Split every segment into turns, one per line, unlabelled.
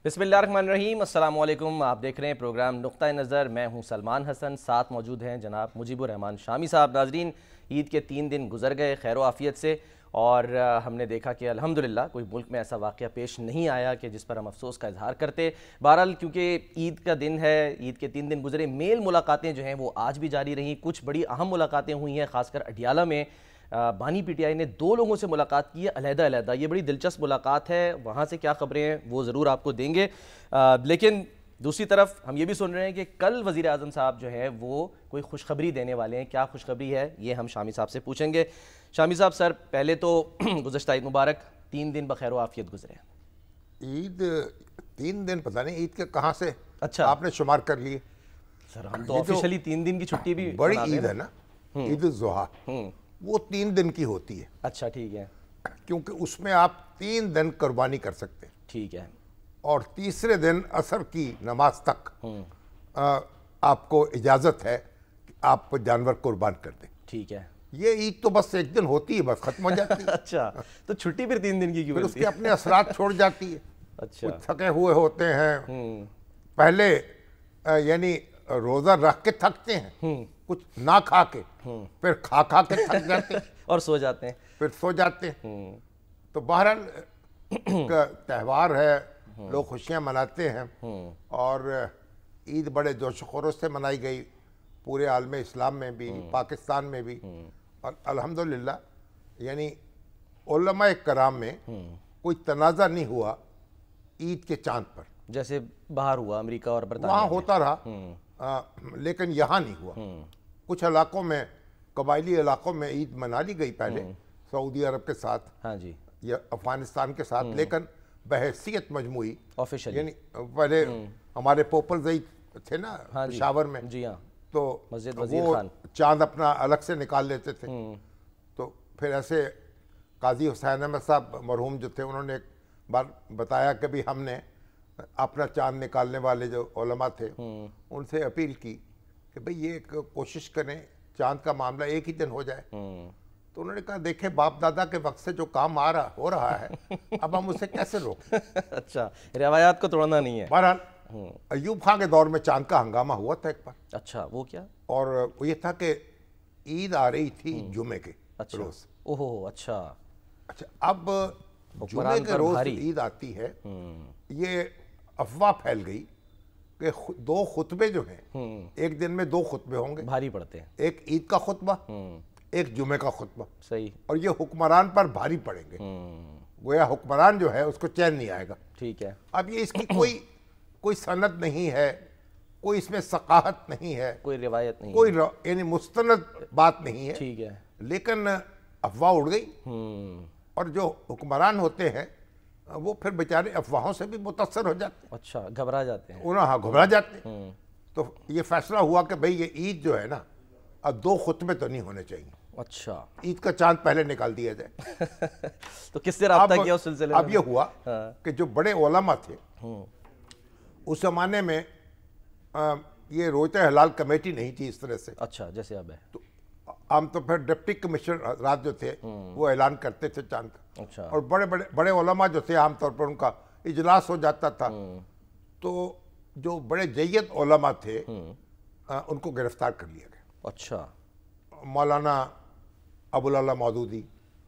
بسم اللہ الرحمن الرحیم، السلام علیکم۔ آپ دیکھ رہے ہیں پروگرام نقطہ نظر، میں ہوں سلمان حسن، ساتھ موجود ہیں جناب مجیب الرحمان شامی صاحب۔ ناظرین، عید کے 3 دن گزر گئے خیر و عافیت سے، اور ہم نے دیکھا کہ الحمدللہ کوئی ملک میں ایسا واقعہ پیش نہیں آیا کہ جس پر ہم افسوس کا اظہار کرتے۔ بہرحال کیونکہ عید کا دن ہے، عید کے 3 دن گزرے، میل ملاقاتیں جو ہیں وہ آج بھی جاری رہیں۔ کچھ بڑی اہم ملاقاتیں ہوئی ہیں، خاص کر اڈیالہ میں بانی پی ٹی آئی نے 2 لوگوں سے ملاقات کی ہے علیحدہ علیحدہ۔ یہ بڑی دلچسپ ملاقات ہے، وہاں سے کیا خبریں ہیں وہ ضرور آپ کو دیں گے۔ لیکن دوسری طرف ہم یہ بھی سن رہے ہیں کہ کل وزیر اعظم صاحب جو ہے وہ کوئی خوشخبری دینے والے ہیں۔ کیا خوشخبری ہے یہ ہم شامی صاحب سے پوچھیں گے۔ شامی صاحب، سر پہلے تو گزشتہ عید مبارک، 3 دن بخیر و عافیت گزرے۔
عید 3 دن پتہ نہیں عید کے کہاں سے
اچھا
آپ نے شمار کر لیے؟
سر ہم تو آفیشلی 3 دن کی چھٹی بھی
بڑی عید ہے نا، عید الاضحیٰ، وہ 3 دن کی ہوتی ہے۔
اچھا ٹھیک ہے،
کیونکہ اس میں آپ 3 دن قربانی کر سکتے ہیں،
ٹھیک ہے،
اور تیسرے دن عصر کی نماز تک آپ کو اجازت ہے کہ آپ جانور قربان کر دیں۔
ٹھیک ہے۔
یہ عید تو بس 1 دن ہوتی ہے، بس ختم ہو جاتی ہے۔
اچھا تو چھٹی پھر 3 دن کی کیوں
پھر اس
ملتی
کے
ہے؟
اپنے اثرات چھوڑ جاتی ہے۔
اچھا
کچھ تھکے ہوئے ہوتے ہیں، پہلے یعنی روزہ رکھ کے تھکتے ہیں، کچھ نہ کھا کے، پھر کھا کے تھک جاتے ہیں،
اور سو جاتے ہیں۔
پھر سو جاتے ہیں۔ تو بہرحال تہوار ہے، لوگ خوشیاں مناتے ہیں، اور عید بڑے جوش و خروش سے منائی گئی پورے عالم اسلام میں بھی، پاکستان میں بھی، اور الحمدللہ یعنی علماء کرام میں کوئی تنازع نہیں ہوا عید کے چاند پر۔
جیسے باہر ہوا امریکہ اور برطانیہ
وہاں
میں۔
ہوتا رہا، لیکن یہاں نہیں ہوا۔ کچھ علاقوں میں، قبائلی علاقوں میں عید منا لی گئی پہلے سعودی عرب کے ساتھ
ہاں جی،
یا افغانستان کے ساتھ، لیکن بحیثیت مجموعی،
آفیشلی،
یعنی پہلے ہمارے پوپل زئی تھے نا پشاور میں،
جی ہاں،
تو
مسجد وزیر
وہ
خان،
چاند اپنا الگ سے نکال لیتے تھے۔ تو پھر ایسے قاضی حسین احمد صاحب مرحوم جو تھے، انہوں نے ایک بار بتایا کہ بھی ہم نے اپنا چاند نکالنے والے جو علماء تھے ان سے اپیل کی کہ بھئی یہ کوشش کریں چاند کا معاملہ ایک ہی دن ہو جائے۔ تو انہوں نے کہا دیکھیں باپ دادا کے وقت سے جو کام ہو رہا ہے، اب ہم اسے کیسے روکیں؟
اچھا روایات کو توڑنا نہیں ہے۔
بہرحال ایوب خان کے دور میں چاند کا ہنگامہ ہوا تھا ایک بار،
اچھا وہ کیا؟
اور وہ یہ تھا کہ عید آ رہی تھی جمعے کے روز۔
اوہو اچھا،
اچھا اب جمعے کے روز عید آتی ہے، یہ افواہ پھیل گئی کہ 2 خطبے جو ہیں، ایک دن میں 2 خطبے ہوں گے،
بھاری پڑتے ہیں،
ایک عید کا خطبہ، ایک جمعے کا خطبہ،
صحیح،
اور یہ حکمران پر بھاری پڑیں گے۔ گویا حکمران جو ہے اس کو چین نہیں آئے گا۔
ٹھیک ہے،
اب یہ اس کی کوئی سند نہیں ہے، کوئی اس میں ثقافت نہیں ہے،
کوئی روایت نہیں،
کوئی یعنی مستند بات نہیں ہے،
ٹھیک ہے،
لیکن افواہ اڑ گئی، اور جو حکمران ہوتے ہیں وہ پھر بیچارے افواہوں سے بھی متاثر ہو جاتے ہیں،
اچھا گھبرا جاتے ہیں،
انہوں گھبرا جاتے ہیں۔ تو یہ فیصلہ ہوا کہ بھئی یہ عید جو ہے نا، اب 2 خطبے تو نہیں ہونے چاہیے،
اچھا
عید کا چاند پہلے نکال دیا جائے۔
تو کس سے رابطہ کیا اس سلسلے میں؟
اب یہ ہوا کہ جو بڑے علماء تھے اس زمانے میں، یہ روزہ ہلال کمیٹی نہیں تھی اس طرح سے،
اچھا جیسے اب ہے،
تو عام طور پر ڈپٹی کمشنر حضرات جو تھے وہ اعلان کرتے تھے چاند کا،
اچھا،
اور بڑے علماء جو تھے عام طور پر ان کا اجلاس ہو جاتا تھا، تو جو بڑے جید علماء تھے ان کو گرفتار کر لیا گیا۔
اچھا
مولانا ابوالعلا مودودی،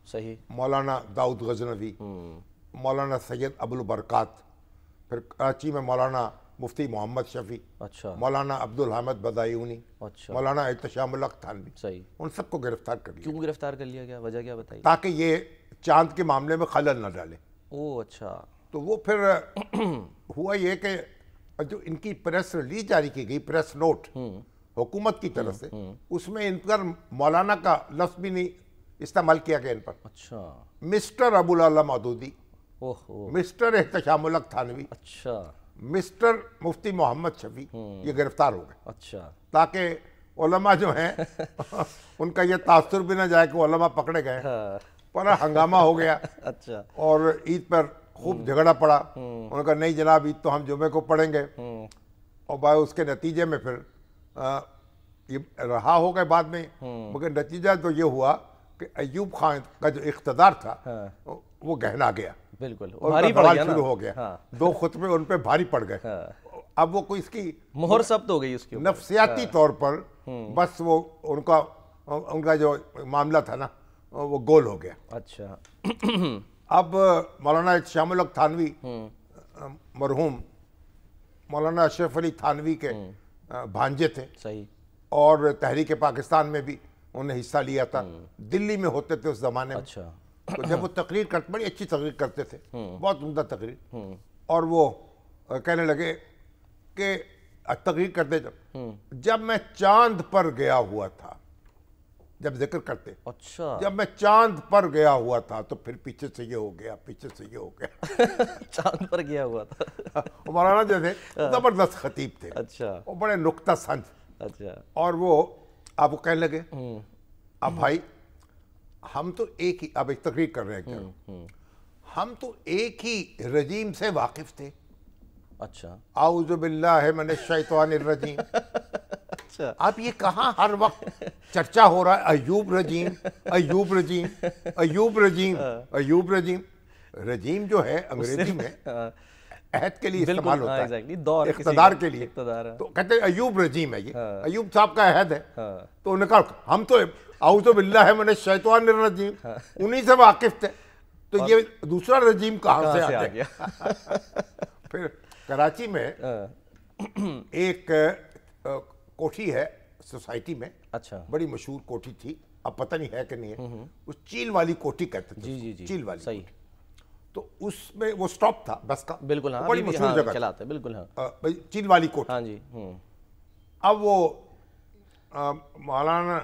صحیح،
مولانا داؤد غزنوی، مولانا سید ابوالبرکات، پھر کراچی میں مولانا مفتی محمد شفیع،
اچھا
مولانا عبدالحمد بدایونی،
اچھا،
مولانا احتشام الحق تھانوی،
صحیح،
ان سب کو گرفتار کر لیا
کیوں گرفتار کر لیا گیا؟ وجہ کیا بتائی؟
تاکہ یہ چاند کے معاملے میں خلل نہ ڈالے۔
او اچھا،
تو وہ پھر ہوا یہ کہ جو ان کی پریس ریلیز جاری کی گئی، پریس نوٹ حکومت کی طرف سے، اس میں ان پر مولانا کا لفظ بھی نہیں استعمال کیا گیا ان پر۔
اچھا،
مسٹر ابوالعلا مودودی،
اوہ
مسٹر احتشام الحق تھانوی،
اچھا،
مسٹر مفتی محمد شفیع، یہ گرفتار ہو گئے،
اچھا،
تاکہ علماء جو ہیں ان کا یہ تاثر بھی نہ جائے کہ علماء پکڑے گئے۔ پر ہنگامہ ہو گیا،
اچھا،
اور عید پر خوب جھگڑا پڑا۔ انہوں نے کہا نہیں جناب عید تو ہم جمعے کو پڑھیں گے، اور بھائی اس کے نتیجے میں پھر یہ رہا ہو گئے بعد میں، مگر نتیجہ تو یہ ہوا کہ ایوب خان کا جو اقتدار تھا وہ گہنا گیا۔
بالکل
اور
بھاری پڑ
سوال
گیا نا.
شروع ہو گیا.
ہاں
2 خطبے ان پہ بھاری پڑ گئے. اب وہ کوئی اس کی
مہر ثبت ہو گئی اس کی
نفسیاتی طور پر بس وہ ان کا جو معاملہ تھا نا وہ گول ہو گیا.
اچھا.
اب مولانا احتشام الحق تھانوی مرحوم مولانا اشرف علی تھانوی کے بھانجے تھے,
صحیح.
اور تحریک پاکستان میں بھی انہوں نے حصہ لیا تھا. دلی میں ہوتے تھے اس زمانے میں.
اچھا.
تو جب وہ تقریر کرتے, بڑی اچھی تقریر کرتے تھے, بہت عمدہ تقریر, اور وہ کہنے لگے کہ تقریر کرتے جب میں چاند پر گیا ہوا تھا, جب ذکر کرتے,
اچھا
جب میں چاند پر گیا ہوا تھا تو پھر پیچھے سے یہ ہو گیا, پیچھے سے یہ ہو گیا.
چاند پر گیا ہوا تھا.
مولانا جو تھے زبردست خطیب تھے,
اچھا.
وہ بڑے نکتہ سنج.
اچھا.
اور وہ اب کہنے لگے اب بھائی ہم تو ایک ہی, اب ایک تقریر کر رہے ہیں کیا, ہم تو ایک ہی رجیم سے واقف تھے.
اچھا.
اعوذ باللہ من الشیطان الرجیم.
اچھا.
اب یہ کہاں ہر وقت چرچا ہو رہا ہے ایوب رجیم, ایوب رجیم, ایوب رجیم, ایوب رجیم. رجیم جو ہے انگریزی میں عہد کے لیے استعمال ہوتا ہے, اقتدار کے لیے. تو کہتے ہیں ایوب رجیم ہے, یہ ایوب صاحب کا عہد ہے. تو انہوں نے کہا ہم تو اعوذ باللہ من الشیطان الرجیم انہی سے واقف تھے, تو یہ دوسرا رجیم کہاں سے آ گیا. پھر کراچی میں ایک کوٹھی ہے سوسائٹی میں,
اچھا,
بڑی مشہور کوٹھی تھی, اب پتہ نہیں ہے کہ نہیں ہے, اس چیل والی کوٹھی کہتے تھے.
جی جی
چیل والی,
صحیح.
تو اس میں وہ سٹاپ تھا بس کا,
بالکل. ہاں
بڑی مشہور جگہ
چلاتے, بالکل. ہاں
چیل والی کوٹھی.
ہاں جی.
اب وہ مولانا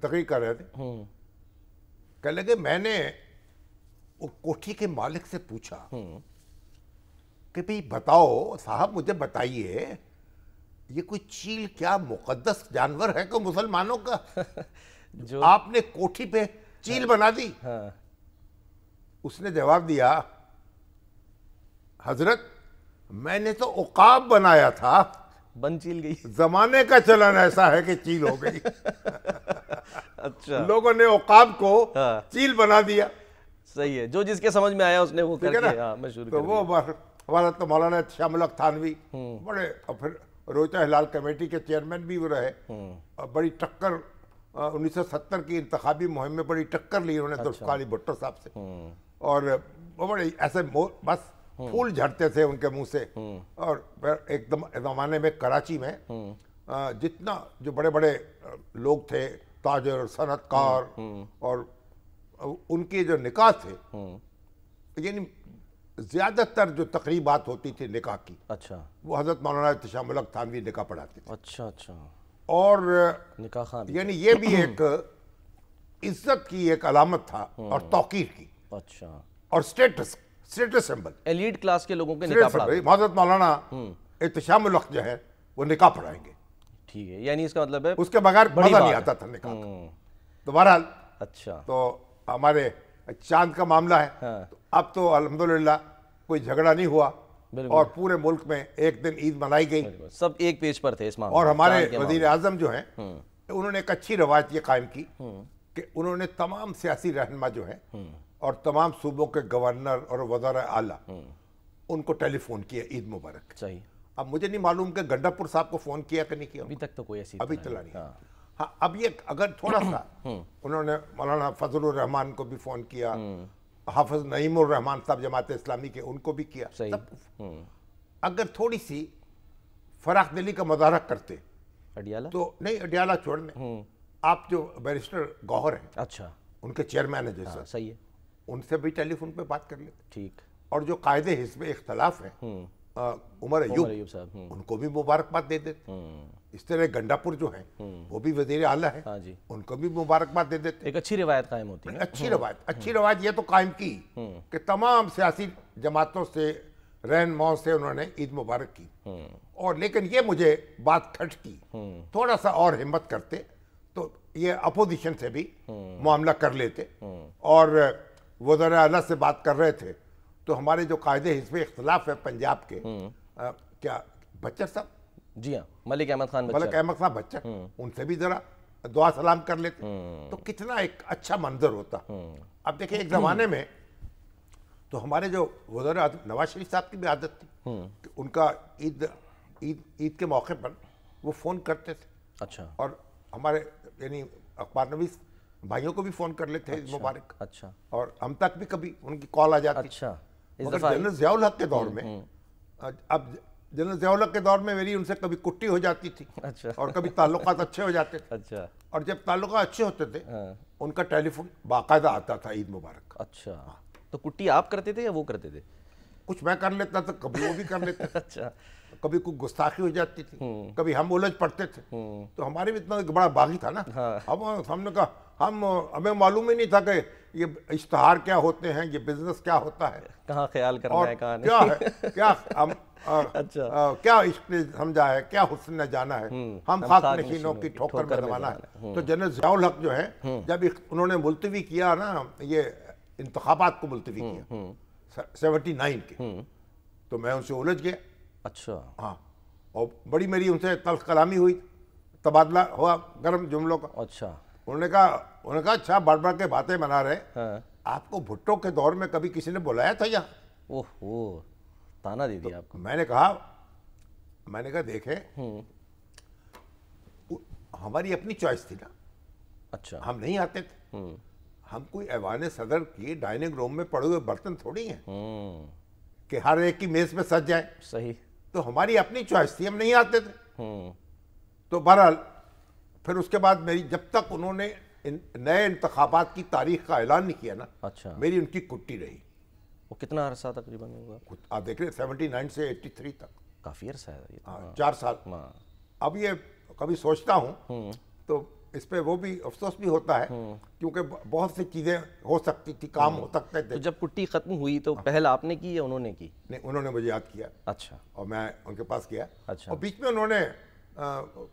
تقریر کر رہے تھے, کہنے لگے میں نے وہ کوٹھی کے مالک سے پوچھا کہ بھئی بتاؤ صاحب, مجھے بتائیے یہ کوئی چیل کیا مقدس جانور ہے کہ مسلمانوں کا, جو آپ نے کوٹھی پہ چیل بنا دی. اس نے جواب دیا حضرت میں نے تو عقاب بنایا تھا,
بن چیل گئی.
زمانے کا چلن ایسا ہے کہ چیل ہو گئی.
اچھا.
لوگوں نے عقاب کو چیل بنا دیا.
صحیح ہے, جو جس کے سمجھ میں آیا اس نے وہ کر کے مشہور کر دیا.
تو وہ ہمارا تو مولانا احتشام الحق تھانوی بڑے, اور پھر روچہ ہلال کمیٹی کے چیئرمین بھی وہ رہے, بڑی ٹکر 1970 کی انتخابی مہم میں بڑی ٹکر لی انہوں نے ذوالفقار علی بھٹو صاحب سے, اور وہ بڑے ایسے بس پھول جھڑتے تھے ان کے منہ سے. اور پھر ایک زمانے میں کراچی میں جتنا جو بڑے بڑے لوگ تھے, تاجر, صنعت کار, اور ان کے جو نکاح تھے, یعنی زیادہ تر جو تقریبات ہوتی تھی نکاح کی,
اچھا,
وہ حضرت مولانا احتشام الحق تھانوی نکاح پڑھاتے تھے.
اچھا. اچھا.
اور
نکاح خان,
یعنی یہ بھی ایک عزت کی ایک علامت تھا اور توقیر کی.
اچھا.
اور اسٹیٹس سمبل,
ایلیٹ کلاس کے لوگوں کے نکاح پڑھاتے.
حضرت مولانا احتشام الحق جو ہے وہ نکاح پڑھائیں گے.
ٹھیک ہے, یعنی اس کا مطلب ہے
اس کے بغیر مزہ نہیں آتا تھا نکاح کا. تو بہرحال
اچھا,
تو ہمارے چاند کا معاملہ ہے. اب تو الحمدللہ کوئی جھگڑا نہیں ہوا, اور پورے ملک میں ایک دن عید منائی گئی,
سب ایک پیج پر تھے اس معاملے.
اور ہمارے وزیر اعظم جو ہیں انہوں نے ایک اچھی روایت یہ قائم کی کہ انہوں نے تمام سیاسی رہنما جو ہیں اور تمام صوبوں کے گورنر اور وزراء اعلیٰ ان کو ٹیلی فون کیا عید مبارک.
صحیح.
اب مجھے نہیں معلوم کہ گنڈاپور صاحب کو فون کیا کہ نہیں کیا,
ابھی تک تو کوئی ایسی
ابھی اطلاع نہیں. ہاں, اب یہ اگر تھوڑا سا انہوں نے مولانا فضل الرحمان کو بھی فون کیا, حافظ نعیم الرحمان صاحب جماعت اسلامی کے, ان کو بھی کیا. اگر تھوڑی سی فراخ دلی کا مظاہرہ کرتے
اڈیالہ,
تو نہیں اڈیالہ چھوڑنے, آپ جو بیرسٹر گوہر ہیں,
اچھا,
ان کے چیئرمین ہیں جیسا,
صحیح ہے,
ان سے بھی ٹیلی فون پہ بات کر لیتے.
ٹھیک.
اور جو قائد حزب اختلاف ہیں عمر ایوب
صاحب,
ان کو بھی مبارکباد دے دیتے. اس طرح گنڈاپور جو ہیں وہ بھی وزیر اعلیٰ ہیں, ان کو بھی مبارکباد دے دیتے.
ایک اچھی روایت قائم ہوتی ہے.
اچھی روایت یہ تو قائم کی کہ تمام سیاسی جماعتوں سے رہنماؤں سے انہوں نے عید مبارک کی. اور لیکن یہ مجھے بات کھٹ کی, تھوڑا سا اور ہمت کرتے تو یہ اپوزیشن سے بھی معاملہ کر لیتے. اور وزراء اعلیٰ سے بات کر رہے تھے تو ہمارے جو قائد حزب اختلاف ہے پنجاب کے, کیا بچر صاحب,
جی ہاں, ملک احمد خان
بچر, ان سے بھی ذرا دعا سلام کر لیتے تو کتنا ایک اچھا منظر ہوتا. اب دیکھیں ایک زمانے میں تو ہمارے جو وزیر اعظم نواز شریف صاحب کی بھی عادت تھی کہ ان کا عید کے موقع پر وہ فون کرتے تھے.
اچھا.
اور ہمارے یعنی اخبار نویس بھائیوں کو بھی فون کر لیتے عید مبارک.
اچھا.
اور ہم تک بھی کبھی ان کی کال آ جاتی.
اچھا.
مگر جنرل ضیاء الحق کے دور میں اب جنرل ضیاء الحق کے دور میں میری ان سے کبھی کٹی ہو جاتی تھی اور کبھی تعلقات اچھے ہو جاتے تھے.
اچھا.
اور جب تعلقات اچھے ہوتے تھے ان کا ٹیلی فون باقاعدہ آتا تھا عید مبارک.
اچھا. تو کٹی آپ کرتے تھے یا وہ کرتے تھے؟
کچھ میں کر لیتا تھا, کبھی وہ بھی کر لیتے.
اچھا.
کبھی کوئی گستاخی ہو جاتی تھی, کبھی ہم الجھ پڑتے تھے. تو ہمارے بھی اتنا بڑا باغی تھا نا, ہم نے کہا ہمیں معلوم ہی نہیں تھا کہ یہ اشتہار کیا ہوتے ہیں, یہ بزنس کیا ہوتا ہے,
کہاں خیال کرنا ہے, کہاں
کیا ہے, کیا عشق نے سمجھا ہے, کیا حسن نے جانا ہے, ہم خاک نشینوں کی ٹھوکر میں زمانہ ہے. تو جنرل ضیاء الحق جو ہے جب انہوں نے ملتوی کیا نا, یہ انتخابات کو ملتوی کیا 79 کے, تو میں ان سے الجھ گیا.
اچھا.
ہاں. اور بڑی میری ان سے تلخ کلامی ہوئی, تبادلہ ہوا گرم جملوں کا.
اچھا.
انہوں نے کہا اچھا بڑھ بڑھ کے باتیں بنا رہے, آپ کو بھٹو کے دور میں کبھی کسی نے بلایا تھا یہاں؟
اوہ, تانا دے دیا آپ کو.
میں نے کہا دیکھیں ہماری اپنی چوائس تھی نا.
اچھا.
ہم نہیں آتے تھے, ہم کوئی ایوان صدر کی ڈائننگ روم میں پڑے ہوئے برتن تھوڑی ہیں کہ ہر ایک کی میز پہ سج جائے.
صحیح.
تو ہماری اپنی چوائس تھی, ہم نہیں آتے تھے. تو بہرحال پھر اس کے بعد میری جب تک انہوں نے نئے انتخابات کی تاریخ کا اعلان نہیں کیا نا,
اچھا,
میری ان کی کٹی رہی.
وہ کتنا عرصہ تقریباً ہوگا
آپ دیکھ رہے 79 سے 83 تک,
کافی عرصہ ہے.
4 سال. اب یہ کبھی سوچتا ہوں تو اس پہ وہ بھی افسوس بھی ہوتا ہے کیونکہ بہت سی چیزیں ہو سکتی تھی, کام ہو سکتے تھے.
تو جب کٹی ختم ہوئی تو پہل آپ نے کی یا انہوں نے کی؟
نہیں, انہوں نے مجھے یاد کیا.
اچھا.
اور میں ان کے پاس گیا.
اچھا.
اور بیچ میں انہوں نے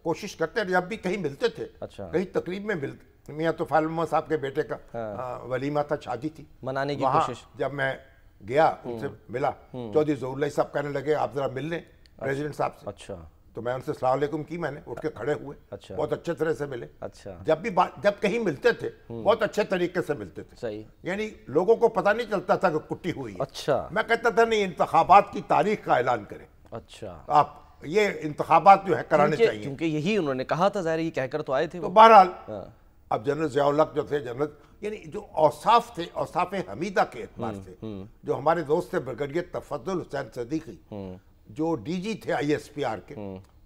کوشش کرتے جب بھی کہیں ملتے تھے, کہیں تقریب میں ملتے, میاں طفیل محمد صاحب کے بیٹے کا ولیمہ تھا, شادی تھی,
منانے کی کوشش.
جب میں گیا ان سے ملا, چودھری ظہور اللہ صاحب کہنے لگے آپ ذرا مل لیں پریزیڈنٹ صاحب سے.
اچھا.
تو میں ان سے السلام علیکم کی, میں نے اٹھ کے کھڑے ہوئے.
اچھا.
بہت اچھے طرح سے ملے.
اچھا.
جب کہیں ملتے تھے بہت اچھے طریقے سے ملتے تھے.
صحیح.
یعنی لوگوں کو پتہ نہیں چلتا تھا کہ کٹی ہوئی ہے.
اچھا.
میں کہتا تھا نہیں, انتخابات کی تاریخ کا اعلان کریں.
اچھا.
آپ یہ انتخابات جو ہے کرانے چاہیے,
کیونکہ یہی انہوں نے کہا تھا, ظاہر یہ کہہ کر تو آئے تھے.
تو بہرحال اب جنرل ضیاء الحق جو تھے, جنرل یعنی جو اوصاف تھے, اوصاف حمیدہ کے اعتبار سے, جو ہمارے دوست تھے بریگیڈیئر تفضل حسین صدیقی جو ڈی جی تھے آئی ایس پی آر کے,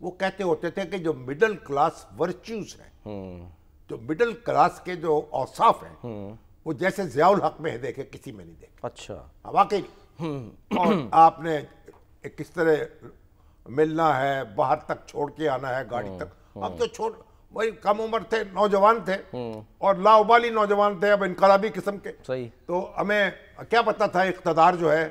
وہ کہتے ہوتے تھے کہ جو مڈل کلاس ورچیوز ہیں, جو مڈل کلاس کے جو اوصاف ہیں, وہ جیسے ضیاء الحق میں دیکھے کسی میں نہیں دیکھے.
اچھا.
واقعی. اور آپ نے کس طرح ملنا ہے, باہر تک چھوڑ کے آنا ہے گاڑی تک. اب تو وہی کم عمر تھے, نوجوان تھے اور لاؤبالی نوجوان تھے, اب انقلابی قسم کے.
صحیح.
تو ہمیں کیا پتا تھا اقتدار جو ہے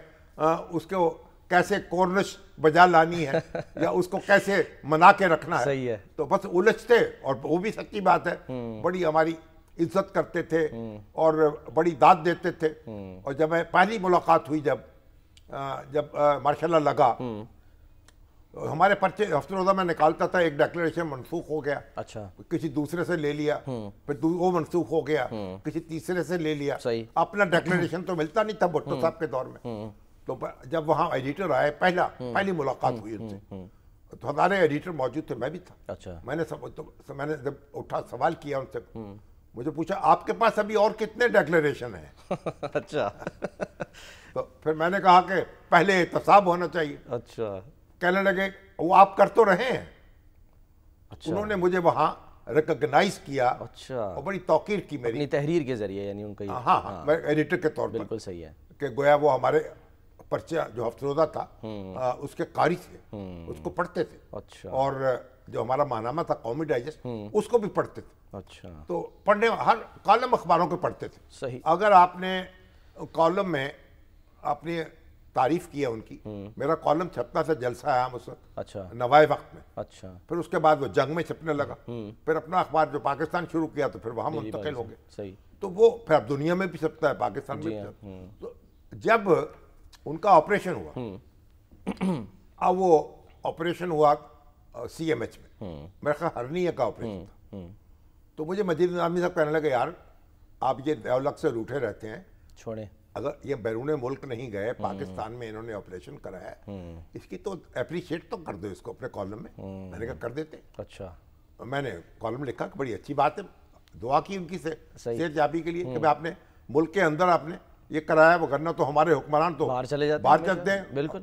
اس کو کیسے کورنش بجا لانی ہے یا اس کو کیسے منا کے رکھنا ہے.
صحیح ہے.
تو بس الجھتے, اور وہ بھی سچی بات ہے, بڑی ہماری عزت کرتے تھے اور بڑی داد دیتے تھے. اور جب پہلی ملاقات ہوئی, جب ماشاء اللہ لگا, ہمارے پرچے ہفتہ روزہ میں نکالتا تھا, ایک ڈیکلیریشن منسوخ ہو گیا.
اچھا.
کسی دوسرے سے لے لیا, پھر وہ منسوخ ہو گیا, کسی تیسرے سے لے لیا.
صحیح.
اپنا ڈیکلیریشن تو ملتا نہیں تھا بھٹو صاحب کے دور میں. تو جب وہاں ایڈیٹر آئے, پہلی ملاقات ہوئی ان سے, تو ہمارے ایڈیٹر موجود تھے, میں بھی تھا.
اچھا.
میں نے جب اٹھا سوال کیا ان سے, مجھے پوچھا آپ کے پاس ابھی اور کتنے ڈیکلیریشن ہیں؟
اچھا.
تو پھر میں نے کہا کہ پہلے احتساب ہونا چاہیے.
اچھا.
کہنے لگے وہ آپ کر تو رہے ہیں.
اچھا.
انہوں نے مجھے وہاں ریکگنائز کیا.
اچھا.
اور بڑی توقیر کی میری,
اپنی تحریر کے ذریعے, یعنی ان کا.
ہاں, میں ایڈیٹر کے طور پر.
بالکل صحیح ہے.
کہ گویا وہ ہمارے پرچہ جو ہفتہ روزہ تھا اس کے قاری تھے, اس کو پڑھتے تھے.
اچھا.
اور جو ہمارا ماہنامہ تھا قومی ڈائجسٹ, اس کو بھی پڑھتے تھے.
اچھا.
تو پڑھنے ہر کالم اخباروں کو پڑھتے تھے.
صحیح.
اگر آپ نے کالم میں اپنی تعریف کیا ان کی, میرا کالم چھپتا تھا جلسہ عام اس وقت.
اچھا.
نوائے وقت میں.
اچھا.
پھر اس کے بعد وہ جنگ میں چھپنے لگا, پھر اپنا اخبار جو پاکستان شروع کیا تو پھر وہاں منتقل ہو گئے.
صحیح.
تو وہ پھر اب دنیا میں بھی چھپتا ہے, پاکستان میں بھی چھپتا ہے. تو جب ان کا آپریشن ہوا, اب وہ آپریشن ہوا سی ایم ایچ میں, میرا خیال ہرنیہ کا آپریشن تھا. تو مجھے مجید نظامی صاحب کہنے لگے, یار آپ یہ ضیاء الحق سے روٹھے رہتے ہیں,
چھوڑیں,
اگر یہ بیرون ملک نہیں گئے, پاکستان میں انہوں نے آپریشن کرایا ہے, اس کی تو اپریشیٹ تو کر دو اس کو اپنے کالم میں. میں نے کہا کر دیتے.
اچھا,
میں نے کالم لکھا کہ بڑی اچھی بات ہے, دعا کی ان کی صحت یابی کے لیے کہ آپ نے ملک کے اندر آپ نے یہ کرایا, وہ کرنا تو ہمارے حکمران تو
باہر چلے
جاتے ہیں.
بالکل.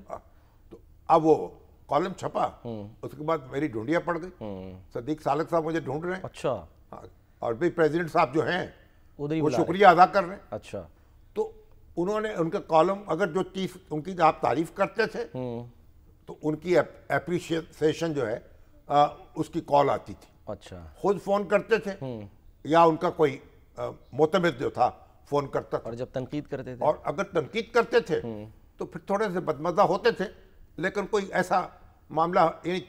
تو اب وہ کالم چھپا, اس کے بعد میری ڈھونڈیاں پڑ گئی, صدیق سالک صاحب مجھے ڈھونڈ رہے ہیں.
اچھا.
اور بھی پریزیڈنٹ صاحب جو ہیں
ادھر
وہ شکریہ ادا کر رہے ہیں.
اچھا.
تو انہوں نے ان کا کالم, اگر جو چیز ان کی آپ تعریف کرتے تھے تو ان کی اپریشیشن جو ہے اس کی کال آتی تھی.
اچھا.
خود فون کرتے تھے یا ان کا کوئی معتمد جو تھا فون کرتا تھا.
اور جب تنقید کرتے تھے,
اور اگر تنقید کرتے تھے تو پھر تھوڑے سے بدمزہ ہوتے تھے, لیکن کوئی ایسا معاملہ یعنی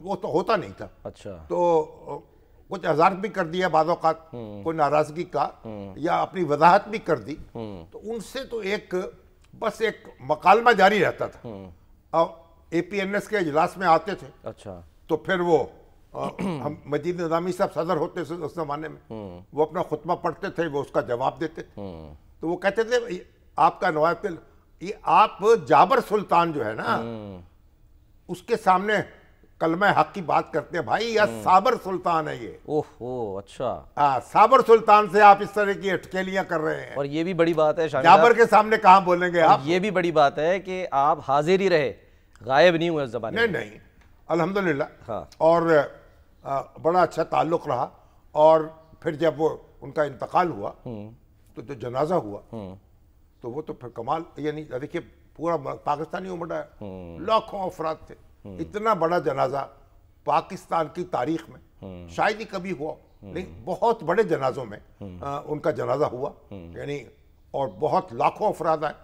وہ تو ہوتا نہیں تھا.
اچھا.
تو کچھ اظہار بھی کر دیا بعض اوقات, کوئی ناراضگی کا یا اپنی وضاحت بھی کر دی, تو ان سے تو ایک بس ایک مکالمہ جاری رہتا تھا. اور اے پی این ایس کے اجلاس میں آتے تھے.
اچھا.
تو پھر وہ ہم مجید نظامی صاحب صدر ہوتے تھے اس زمانے میں, وہ اپنا خطبہ پڑھتے تھے, وہ اس کا جواب دیتے. تو وہ کہتے تھے آپ کا نواب, یہ آپ جابر سلطان جو ہے نا اس کے سامنے کلمہ حق کی بات کرتے ہیں بھائی, یا صابر سلطان ہے یہ.
اوہ اچھا.
صابر سلطان سے آپ اس طرح کی اٹکیلیاں کر رہے ہیں.
اور یہ بھی بڑی بات ہے
جابر کے سامنے کہاں بولیں گے آپ.
یہ بھی بڑی بات ہے کہ آپ حاضر ہی رہے, غائب نہیں ہوئے اس زبان میں.
نہیں الحمدللہ. اور بڑا اچھا تعلق رہا. اور پھر جب وہ ان کا انتقال ہوا تو جو جنازہ ہوا تو وہ تو پھر کمال, یعنی دیکھیے پورا پاکستانی امت ہے, لاکھوں افراد تھے. اتنا بڑا جنازہ پاکستان کی تاریخ میں شاید ہی کبھی ہوا نہیں. بہت بڑے جنازوں میں ان کا جنازہ ہوا, یعنی اور بہت لاکھوں افراد آئے.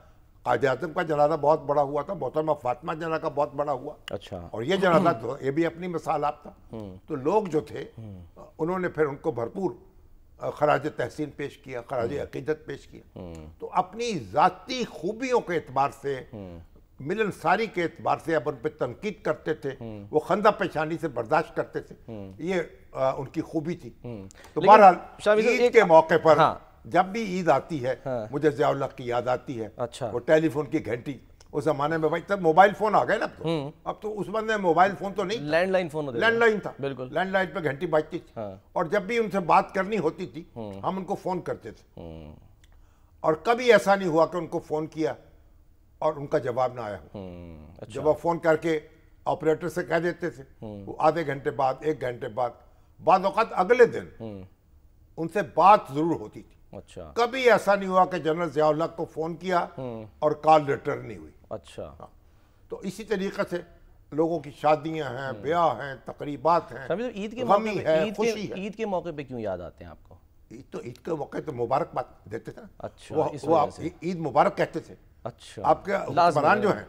قائد اعظم کا جنازہ بہت بڑا ہوا تھا, محترمہ فاطمہ جنازہ کا بہت بڑا ہوا.
اچھا.
اور یہ جنازہ یہ بھی اپنی مثال آپ تھا. تو لوگ جو تھے انہوں نے پھر ان کو بھرپور خراج تحسین پیش کیا, خراج عقیدت پیش کیا. تو اپنی ذاتی خوبیوں کے اعتبار سے, ملنساری کے اعتبار سے اب ان پہ تنقید کرتے تھے, وہ خندہ پیشانی سے برداشت کرتے تھے, یہ ان کی خوبی تھی. تو بہرحال عید کے موقع پر جب بھی عید آتی ہے مجھے ضیاء الحق کی یاد آتی ہے. وہ ٹیلی فون کی گھنٹی, اس زمانے میں بھائی تب موبائل فون آ گئے نا, اب تو اس بندے موبائل فون تو نہیں,
لینڈ لائن فون ہوتا,
لینڈ لائن تھا.
بالکل.
لینڈ لائن پہ گھنٹی بجتی تھی, اور جب بھی ان سے بات کرنی ہوتی تھی ہم ان کو فون کرتے تھے. اور کبھی ایسا نہیں ہوا کہ ان کو فون کیا اور ان کا جواب نہ آیا ہو. جب وہ فون کر کے آپریٹر سے کہہ دیتے تھے, وہ آدھے گھنٹے بعد, ایک گھنٹے بعد, بعض اوقات اگلے دن ان سے بات ضرور ہوتی تھی.
اچھا.
کبھی ایسا نہیں ہوا کہ جنرل ضیاء الحق کو فون کیا اور کال ریٹرن نہیں ہوئی.
اچھا.
تو اسی طریقے سے لوگوں کی شادیاں ہیں, بیاہ ہیں, تقریبات ہیں,
عید کے
غمی ہے, خوشی ہے.
عید کے موقع پہ کیوں یاد آتے ہیں آپ کو؟
عید کے موقع تو مبارکباد دیتے تھے.
اچھا.
وہ عید مبارک کہتے تھے.
اچھا.
آپ کے حکمران جو ہیں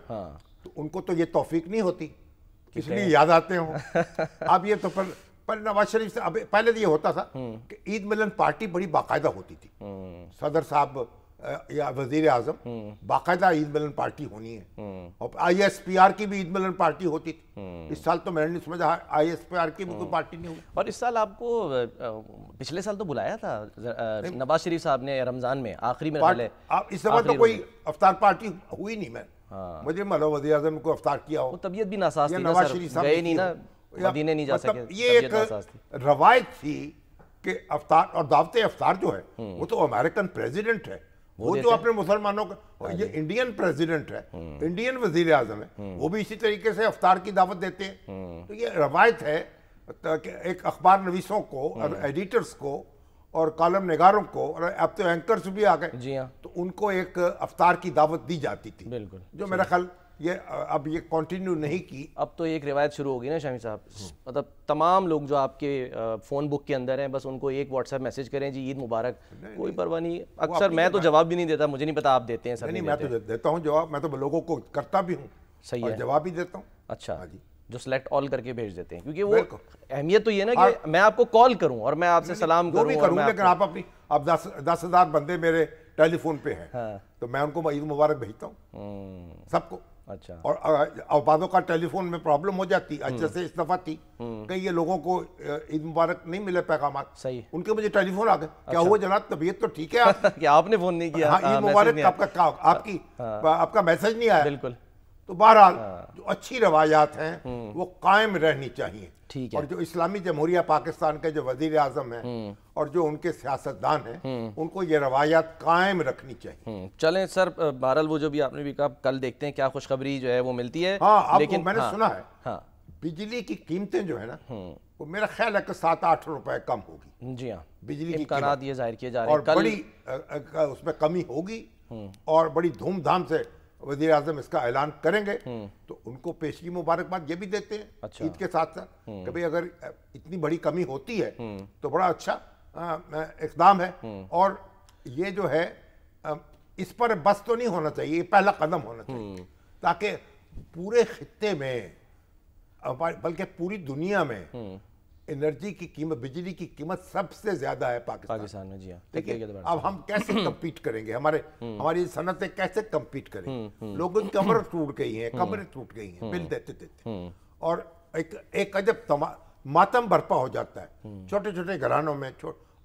تو ان کو تو یہ توفیق نہیں ہوتی, اس لیے یاد آتے ہوں. اب یہ تو پر نواز شریف سے پہلے یہ ہوتا تھا کہ عید ملن پارٹی بڑی باقاعدہ ہوتی تھی. صدر صاحب یا وزیر اعظم باقاعدہ عید ملن پارٹی ہونی ہے. اور آئی ایس پی آر کی بھی عید ملن پارٹی ہوتی تھی. اس سال تو میں نے نہیں سمجھا آئی ایس پی آر کی بھی کوئی پارٹی نہیں ہوئی.
اور اس سال آپ کو, پچھلے سال تو بلایا تھا نواز شریف صاحب نے رمضان میں, آخری میں.
اس سال تو کوئی افطار پارٹی ہوئی نہیں. میں مجھے معلوم وزیر اعظم کو افطار کیا ہو.
طبیعت بھی ناساز تھی,
نواز شریف صاحب
گئے نہیں نا, مدینے نہیں جا سکے.
یہ ایک روایت تھی کہ افطار اور دعوت افطار جو ہے وہ تو امریکن پریزیڈنٹ ہے, وہ جو اپنے مسلمانوں کا, یہ انڈین پریزیڈنٹ ہے, انڈین وزیر اعظم ہے, وہ بھی اسی طریقے سے افطار کی دعوت دیتے ہیں. تو یہ روایت ہے کہ ایک اخبار نویسوں کو اور ایڈیٹرز کو اور کالم نگاروں کو, اور اب تو اینکرز بھی آ گئے,
جی ہاں,
تو ان کو ایک افطار کی دعوت دی جاتی تھی.
بالکل.
جو میرا خیال یہ اب یہ کنٹینیو نہیں کی.
اب تو ایک روایت شروع ہوگی نا شامی صاحب, مطلب تمام لوگ جو آپ کے فون بک کے اندر ہیں, بس ان کو ایک واٹس ایپ میسج کریں جی عید مبارک, کوئی پرواہ نہیں. اکثر میں تو جواب بھی نہیں دیتا, مجھے نہیں پتا آپ دیتے ہیں سر.
نہیں, میں تو دیتا ہوں جواب, میں تو لوگوں کو کرتا بھی ہوں.
صحیح
ہے, جواب بھی دیتا ہوں.
اچھا. جو سلیکٹ آل کر کے بھیج دیتے ہیں, کیونکہ وہ اہمیت تو یہ نا کہ میں آپ کو کال کروں اور میں آپ سے سلام کروں,
لیکن آپ اپنی, اب 10,000 بندے میرے ٹیلی فون پہ ہیں تو میں ان کو عید مبارک بھیجتا ہوں سب کو.
اچھا.
اور بعضوں کا ٹیلی فون میں پرابلم ہو جاتی. اچھا سے اس دفعہ تھی کہ یہ لوگوں کو عید مبارک نہیں ملے پیغامات,
صحیح,
ان کے مجھے ٹیلی فون آ گئے, کیا ہوا جناب طبیعت تو ٹھیک ہے آپ
کہ آپ نے فون نہیں کیا,
ہاں عید مبارک, آپ کا میسج نہیں آیا.
بالکل.
تو بہرحال جو اچھی روایات ہیں وہ قائم رہنی چاہیے,
ٹھیک ہے,
اور جو اسلامی جمہوریہ پاکستان کے جو وزیر اعظم ہیں اور جو ان کے سیاستدان ہیں ان کو یہ روایات قائم رکھنی چاہیے.
چلیں سر, بہرحال وہ جو بھی آپ نے بھی کہا, کل دیکھتے ہیں کیا خوشخبری جو ہے وہ ملتی ہے.
ہاں,
لیکن
میں نے سنا ہے
ہاں
بجلی کی قیمتیں جو ہے نا وہ میرا خیال ہے کہ 7-8 روپے کم ہوگی.
جی ہاں,
بجلی کی
امکانات یہ ظاہر کیے جا رہے ہیں,
اور بڑی اس میں کمی ہوگی اور بڑی دھوم دھام سے وزیر اعظم اس کا اعلان کریں گے. تو ان کو پیشگی مبارکباد یہ بھی دیتے ہیں عید کے ساتھ ساتھ کہ بھئی اگر اتنی بڑی کمی ہوتی ہے تو بڑا اچھا اقدام ہے. اور یہ جو ہے اس پر بس تو نہیں ہونا چاہیے, یہ پہلا قدم ہونا چاہیے تاکہ پورے خطے میں بلکہ پوری دنیا میں انرجی کی قیمت, بجلی کی قیمت سب سے زیادہ ہے پاکستان
میں. جی ہاں,
دیکھیں اب ہم کیسے کمپیٹ کریں گے, ہماری صنعتیں کیسے کمپیٹ کریں گے. لوگوں کی کمر ٹوٹ گئی ہیں, کمریں ٹوٹ گئی ہیں بل دیتے دیتے, اور ایک عجب ماتم برپا ہو جاتا ہے. چھوٹے چھوٹے گھرانوں میں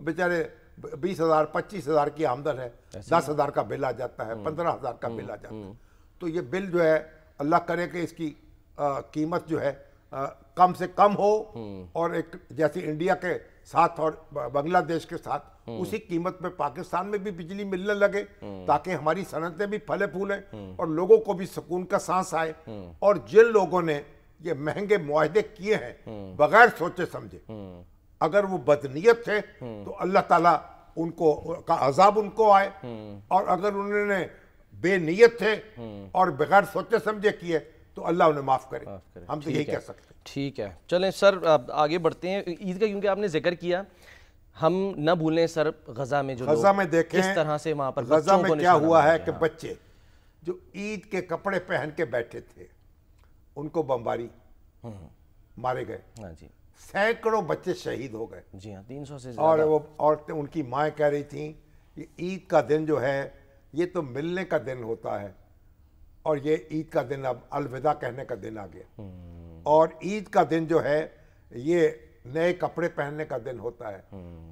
بیچارے 20,000 25,000 کی آمدن ہے, 10,000 کا بل آ جاتا ہے, 15,000 کا بل آ جاتا ہے. تو یہ بل جو ہے اللہ کرے کہ اس کی قیمت جو ہے کم سے کم ہو, اور ایک جیسے انڈیا کے ساتھ اور بنگلہ دیش کے ساتھ اسی قیمت میں پاکستان میں بھی بجلی ملنے لگے تاکہ ہماری صنعتیں بھی پھلے پھولیں اور لوگوں کو بھی سکون کا سانس آئے. اور جن لوگوں نے یہ مہنگے معاہدے کیے ہیں بغیر سوچے سمجھے, اگر وہ بدنیت تھے تو اللہ تعالیٰ ان کو کا عذاب ان کو آئے, اور اگر انہوں نے بے نیت تھے اور بغیر سوچے سمجھے کیے تو اللہ انہیں معاف کرے. ہم تو یہی کہہ سکتے ہیں.
ٹھیک ہے, چلیں سر آگے بڑھتے ہیں. عید کا کیونکہ آپ نے ذکر کیا, ہم نہ بھولیں سر غزہ میں جو
غزہ میں دیکھیں
کس طرح سے وہاں پر
غزہ میں کیا ہوا ہے کہ بچے جو عید کے کپڑے پہن کے بیٹھے تھے ان کو بمباری مارے گئے.
ہاں جی,
سینکڑوں بچے شہید ہو گئے.
جی ہاں, 300 سے
اور
زیادہ.
وہ عورتیں, ان کی مائیں کہہ رہی تھیں یہ عید کا دن جو ہے یہ تو ملنے کا دن ہوتا ہے, اور یہ عید کا دن اب الوداع کہنے کا دن آ گیا. اور عید کا دن جو ہے یہ نئے کپڑے پہننے کا دن ہوتا ہے,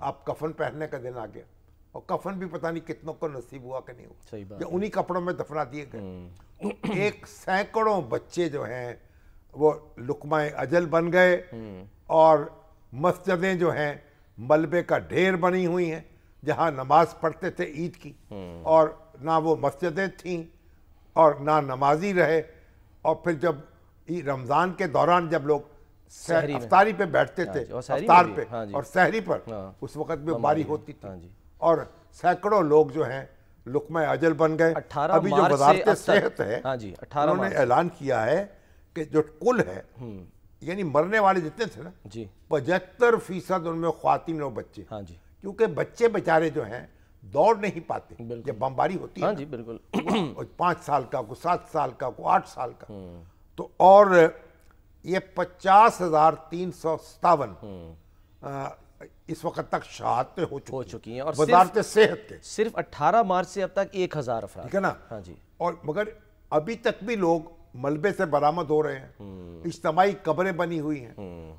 اب کفن پہننے کا دن آ گیا. اور کفن بھی پتہ نہیں کتنوں کو نصیب ہوا کہ نہیں ہوا,
صحیح بات,
یا انہی کپڑوں میں دفنا دیے گئے. ایک سینکڑوں بچے جو ہیں وہ لقمہ اجل بن گئے, اور مسجدیں جو ہیں ملبے کا ڈھیر بنی ہوئی ہیں جہاں نماز پڑھتے تھے عید کی, اور نہ وہ مسجدیں تھیں اور نہ نمازی رہے. اور پھر جب رمضان کے دوران جب لوگ افطاری پہ بیٹھتے تھے, افطار پہ اور سحری پر, اس وقت بھی باری ہوتی تھی, اور سینکڑوں لوگ جو ہیں لقمہ اجل بن گئے. ابھی جو وزارت صحت ہے انہوں نے اعلان کیا ہے کہ جو کل ہے یعنی مرنے والے جتنے تھے نا 75% ان میں خواتین اور بچے, کیونکہ بچے بیچارے جو ہیں دوڑ نہیں پاتے جب بمباری ہوتی ہے.
جی بالکل,
5 سال کا, کوئی 7 سال کا, کوئی 8 سال کا. تو اور یہ 50,357 اس وقت تک شہادتیں ہو چکی ہیں, اور وزارت صحت کے
صرف 18 مارچ سے اب تک 1,000 افراد,
ٹھیک ہے نا. اور مگر ابھی تک بھی لوگ ملبے سے برآمد ہو رہے ہیں, اجتماعی قبریں بنی ہوئی ہیں,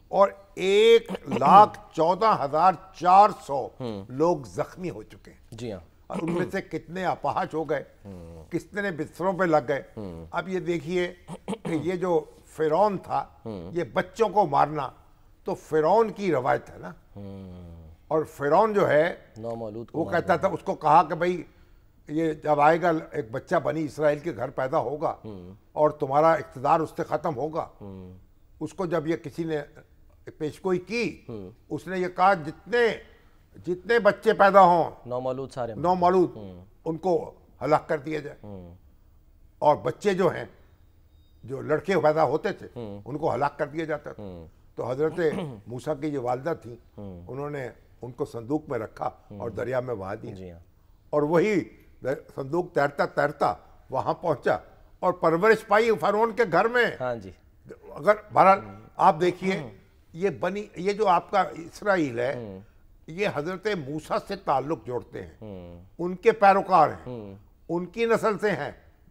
اور 1,14,400 لوگ زخمی ہو چکے ہیں.
جی ہاں,
اور ان میں سے کتنے اپاہج ہو گئے, کتنے بستروں پہ لگ گئے. اب یہ دیکھیے کہ یہ جو فرعون تھا یہ بچوں کو مارنا تو فرعون کی روایت ہے نا, اور فرعون جو ہے وہ کہتا تھا, اس کو کہا کہ بھئی یہ جب آئے گا ایک بچہ بنی اسرائیل کے گھر پیدا ہوگا اور تمہارا اقتدار اس سے ختم ہوگا. اس کو جب یہ کسی نے پیشگوئی کی, اس نے یہ کہا جتنے بچے پیدا ہوں نومولود ان کو ہلاک کر دیا جائے, اور بچے جو ہیں جو لڑکے پیدا ہوتے تھے ان کو ہلاک کر دیا جاتا تھا. تو حضرت موسیٰ کی جو والدہ تھیں انہوں نے ان کو صندوق میں رکھا اور دریا میں بہا دیا, اور وہی صندوق تیرتا تیرتا وہاں پہنچا اور پرورش پائی فرعون کے گھر میں. اگر بہرحال آپ دیکھیے یہ جو آپ کا اسرائیل ہے یہ حضرت موسیٰ سے تعلق جوڑتے ہیں, ان کے پیروکار ہیں, ان کی نسل سے ہیں,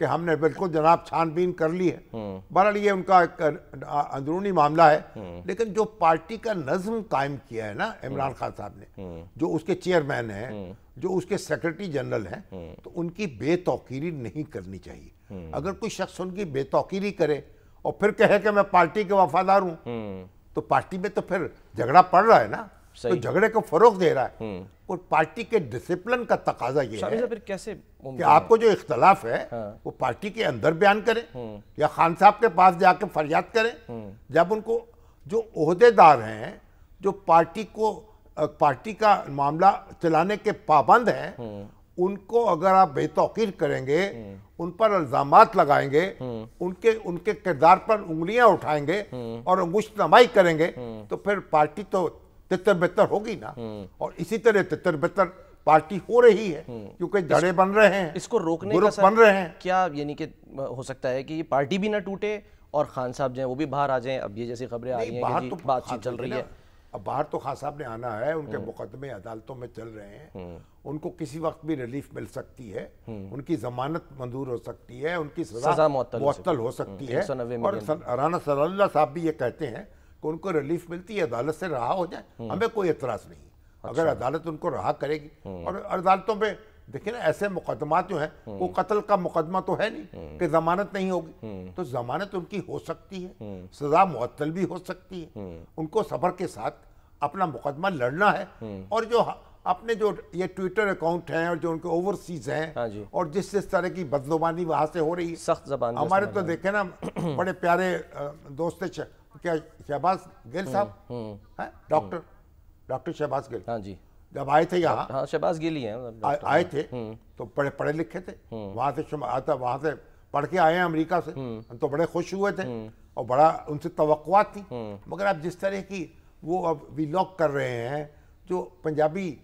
کہ ہم نے بالکل جناب چھان بین کر لی ہے. بہرحال یہ ان کا ایک اندرونی معاملہ ہے. لیکن جو پارٹی کا نظم قائم کیا ہے نا عمران خان صاحب نے, جو اس کے چیئرمین ہیں, جو اس کے سیکرٹری جنرل ہیں, تو ان کی بے توقیری نہیں کرنی چاہیے. اگر کوئی شخص ان کی بے توقیری کرے اور پھر کہے کہ میں پارٹی کے وفادار ہوں, تو پارٹی میں تو پھر جھگڑا پڑ رہا ہے نا, تو جھگڑے کو فروغ دے رہا ہے. اور پارٹی کے ڈسپلن کا تقاضا یہ ہے
پھر کیسے
کہ آپ کو جو اختلاف ہے وہ پارٹی کے اندر بیان کریں یا خان صاحب کے پاس جا کے فریاد کریں. جب ان کو جو عہدیدار ہیں, جو پارٹی کا معاملہ چلانے کے پابند ہیں, ان کو اگر آپ بے توقیر کریں گے, ان پر الزامات لگائیں گے, ان کے کردار پر انگلیاں اٹھائیں گے اور انگشت نمائی کریں گے, تو پھر پارٹی تو تتر بتر ہوگی نا. اور اسی طرح تتر بتر پارٹی ہو رہی ہے کیونکہ جڑے بن رہے ہیں,
اس کو روکنے کا
گروپ بن رہے ہیں.
کیا یعنی کہ ہو سکتا ہے کہ یہ پارٹی بھی نہ ٹوٹے اور خان صاحب جو ہیں وہ بھی باہر آ جائیں؟ اب یہ جیسی خبریں آ رہی ہیں کہ بات چیت چل رہی ہے.
اب باہر تو خان صاحب نے آنا ہے, ان کے مقدمے عدالتوں میں چل رہے ہیں, ان کو کسی وقت بھی ریلیف مل سکتی ہے, ان کی ضمانت منظور ہو سکتی ہے, ان کی سزا معطل ہو سکتی ہے. اور رانا صلی اللہ صاحب بھی یہ کہتے ہیں کہ ان کو ریلیف ملتی ہے, عدالت سے رہا ہو جائے, ہمیں کوئی اعتراض نہیں اگر عدالت ان کو رہا کرے گی. اور عدالتوں میں دیکھیں نا ایسے مقدمات جو ہیں, وہ قتل کا مقدمہ تو ہے نہیں کہ ضمانت نہیں ہوگی, تو ضمانت ان کی ہو سکتی ہے, سزا معطل بھی ہو سکتی ہے. ان کو صبر کے ساتھ اپنا مقدمہ لڑنا ہے. اور جو اپنے جو یہ ٹویٹر اکاؤنٹ ہیں اور جو ان کے اوورسیز ہیں اور جس طرح کی بدزبانی وہاں سے ہو رہی ہے,
سخت زبان
ہمارے تو دیکھیں نا بڑے پیارے دوست کیا شہباز گل صاحب, ڈاکٹر شہباز گل,
ہاں جی,
جب آئے تھے یہاں,
شہباز گل ہی ہیں,
آئے تھے تو بڑے پڑھے لکھے تھے, وہاں سے پڑھ کے آئے ہیں امریکہ سے, ہم تو بڑے خوش ہوئے تھے اور بڑا ان سے توقعات تھی. مگر اب جس طرح کی وہ اب ویلاگ کر رہے ہیں, جو پنجابی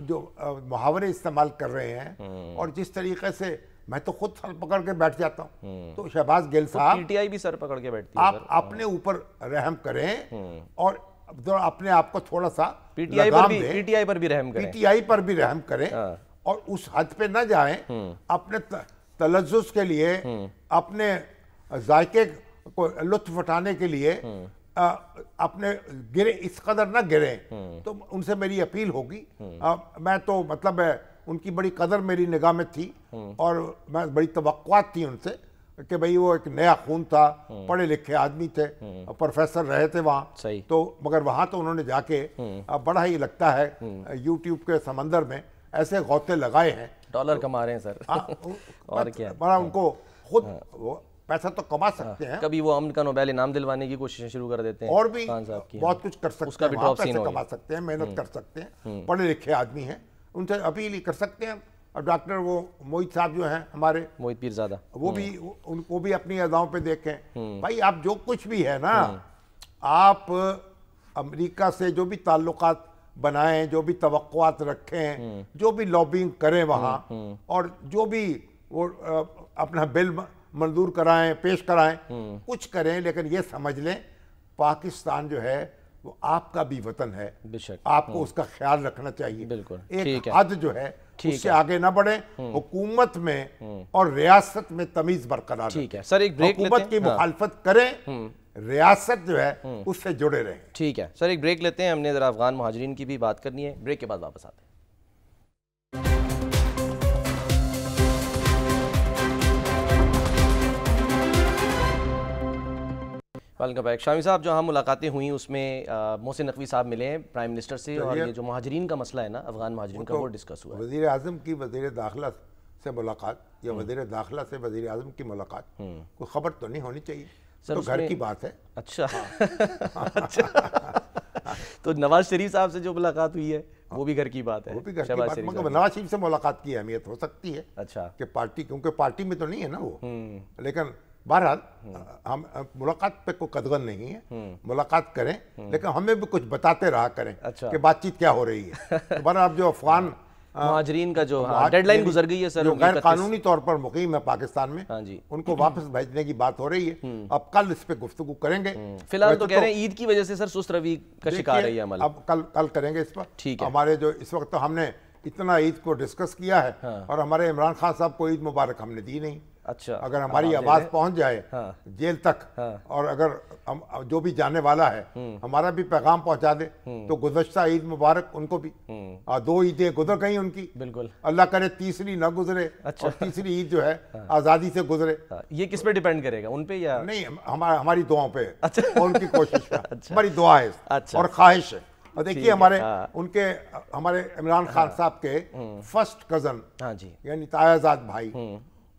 جو محاورے استعمال کر رہے ہیں, اور جس طریقے سے میں تو خود سر پکڑ کے بیٹھ جاتا ہوں. تو شہباز گل صاحب,
پی ٹی آئی بھی سر پکڑ کے بیٹھتی ہے.
آپ اپنے اوپر رحم کریں اور اپنے آپ کو تھوڑا سا
پی ٹی آئی پر بھی رحم کریں,
پی ٹی آئی پر بھی رحم کریں, اور اس حد پہ نہ جائیں اپنے تلذذ کے لیے, اپنے ذائقے کو لطف اٹھانے کے لیے اپنے گرے اس قدر نہ گریں. تو ان سے میری اپیل ہوگی, میں تو مطلب ان کی بڑی قدر میری نگاہ میں تھی اور میں بڑی توقعات تھی ان سے کہ بھئی وہ ایک نیا خون تھا, پڑھے لکھے آدمی تھے, پروفیسر رہے تھے وہاں, تو مگر وہاں تو انہوں نے جا کے بڑا ہی لگتا ہے یوٹیوب کے سمندر میں ایسے غوطے لگائے ہیں,
ڈالر کما رہے ہیں سر. اور کیا,
بڑا ان کو خود پیسہ تو کما سکتے ہیں,
کبھی وہ امن کا نوبیل انعام دلوانے کی کوششیں شروع کر دیتے ہیں,
اور بھی بہت کچھ کر سکتے ہیں, وہاں پیسے کما سکتے ہیں, محنت کر سکتے ہیں, پڑھے لکھے آدمی ہیں, ان سے اپیل ہی کر سکتے ہیں. اور ڈاکٹر وہ موہت صاحب جو ہیں ہمارے,
موہت پیرزادہ,
وہ بھی ان کو بھی اپنی اداؤں پہ دیکھیں. بھائی آپ جو کچھ بھی ہے نا, آپ امریکہ سے جو بھی تعلقات بنائیں, جو بھی توقعات رکھیں, جو بھی لابنگ کریں وہاں, اور جو بھی وہ اپنا بل منظور کرائیں, پیش کرائیں, کچھ کریں, لیکن یہ سمجھ لیں پاکستان جو ہے وہ آپ کا بھی وطن ہے, آپ کو اس کا خیال رکھنا چاہیے. ایک حد جو ہے اس سے آگے نہ بڑھیں, حکومت میں اور ریاست میں تمیز برقرار رکھیں, حکومت کی مخالفت کریں, ریاست جو ہے اس سے جڑے رہیں.
ٹھیک ہے سر, ایک بریک لیتے ہیں, ہم نے ذرا افغان مہاجرین کی بھی بات کرنی ہے, بریک کے بعد واپس آتے ہیں. Welcome back. شامی صاحب, جو ہم ملاقاتیں ہوئیں اس میں محسن نقوی صاحب ملے ہیں پرائم منسٹر سے, اور یہ جو مہاجرین کا مسئلہ ہے نا, افغان مہاجرین کا, وہ ڈسکس ہوا ہے.
وزیر اعظم کی وزیر داخلہ سے ملاقات یا وزیر داخلہ سے وزیر اعظم کی ملاقات, کوئی خبر تو نہیں ہونی چاہیے, تو گھر کی بات ہے.
اچھا, تو نواز شریف صاحب سے جو ملاقات ہوئی ہے وہ بھی گھر کی بات ہے,
وہ بھی گھر کی بات, مگر نواز شریف سے ملاقات کی اہمیت ہو سکتی ہے.
اچھا,
کہ پارٹی, کیونکہ پارٹی میں تو نہیں ہے نا وہ, لیکن بہرحال ہم ملاقات پہ کوئی قدغن نہیں ہے, ملاقات کریں, لیکن ہمیں بھی کچھ بتاتے رہا کریں کہ بات چیت کیا ہو رہی ہے. بہرحال جو افغان
مہاجرین کا جو ڈیڈ لائن گزر گئی ہے سر,
جو غیر قانونی طور پر مقیم ہے پاکستان میں, ان کو واپس بھیجنے کی بات ہو رہی ہے. اب کل اس پہ گفتگو کریں گے.
فی الحال تو کہہ رہے ہیں عید کی وجہ سے سر سست روی کا شکار ہے یہ عمل.
اب کل کریں گے اس پر. ٹھیک ہے, ہمارے جو اس وقت ہم نے اتنا عید کو ڈسکس کیا ہے, اور ہمارے عمران خان صاحب کو عید مبارک ہم نے دی نہیں.
اچھا
اگر ہماری آواز پہنچ جائے جیل تک اور اگر جو بھی جانے والا ہے ہمارا بھی پیغام پہنچا دے تو گزشتہ عید مبارک ان کو بھی 2 عیدیں گزر گئی ان کی,
بالکل
اللہ کرے تیسری نہ گزرے اور تیسری عید جو ہے آزادی سے گزرے.
یہ کس پہ ڈیپینڈ کرے گا, ان پہ یا
نہیں ہماری دعاؤں پہ اور ان کی کوشش پہ, ہماری دعا ہے اور خواہش ہے. اور دیکھیے ہمارے عمران خان صاحب کے فرسٹ کزن یعنی تایازاد بھائی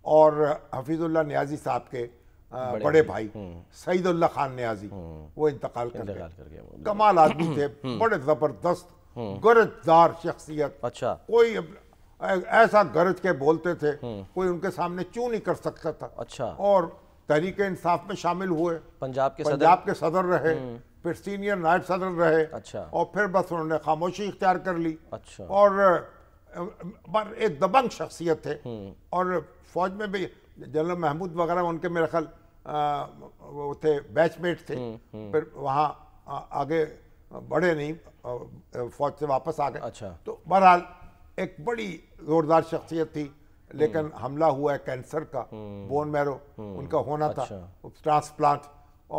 اور حفیظ اللہ نیازی صاحب کے بڑے بھائی سعید اللہ خان نیازی وہ انتقال کر گئے. کمال آدمی تھے, بڑے زبردست گرجدار شخصیت, کوئی ایسا گرج کے بولتے تھے کوئی ان کے سامنے چوں نہیں کر سکتا تھا. اور تحریک انصاف میں شامل ہوئے,
پنجاب
کے صدر رہے, پھر سینئر نائب صدر رہے, اور پھر بس انہوں نے خاموشی اختیار کر لی. اور ایک دبنگ شخصیت تھے. اور فوج میں بھی جنرل محمود وغیرہ ان کے میرے خیال وہ تھے, بیچ میٹ تھے, پھر وہاں آگے بڑھے نہیں, فوج سے واپس آ گئے. تو بہرحال ایک بڑی زوردار شخصیت تھی, لیکن حملہ ہوا ہے کینسر کا, بون میرو ان کا ہونا تھا, ٹرانسپلانٹ,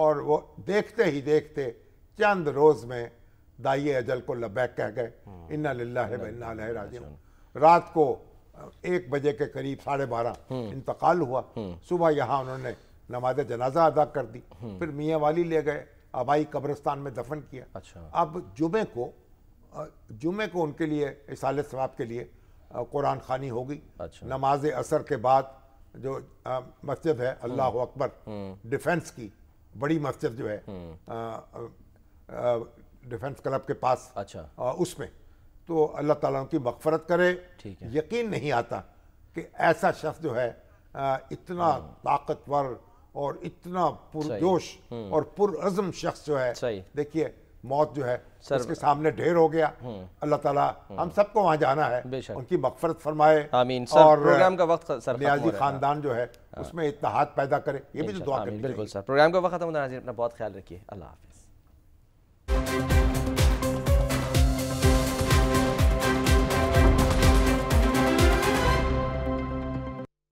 اور وہ دیکھتے ہی دیکھتے چند روز میں دائی اجل کو لبیک کہہ گئے. انا للہ و انا الیہ راجعون. رات کو 1 بجے کے قریب 12:30 انتقال ہوا. صبح یہاں انہوں نے نماز جنازہ ادا کر دی, پھر میاں والی لے گئے, آبائی قبرستان میں دفن کیا. اب جمعے کو ان کے لیے اصالہ ثواب کے لیے قرآن خوانی ہوگی. نماز عصر کے بعد جو مسجد ہے اللہ اکبر ڈیفنس کی بڑی مسجد جو ہے ڈیفنس کلب کے پاس, اس میں تو اللہ تعالیٰ ان کی مغفرت کرے. یقین نہیں آتا کہ ایسا شخص جو ہے اتنا طاقتور اور اتنا پرجوش اور پرعزم شخص جو ہے, دیکھیے موت جو ہے اس کے سامنے ڈھیر ہو گیا. اللہ تعالیٰ ہم سب کو وہاں جانا ہے, ان کی مغفرت فرمائے.
آمین.
اور
پروگرام کا وقت سر
نیازی خاندان جو ہے اس میں اتحاد پیدا کرے, یہ بھی تو دعا کرنی چاہیے.
بالکل سر, پروگرام کا وقت ختم ہوتا ہے. اپنا بہت خیال رکھیے. اللہ حافظ.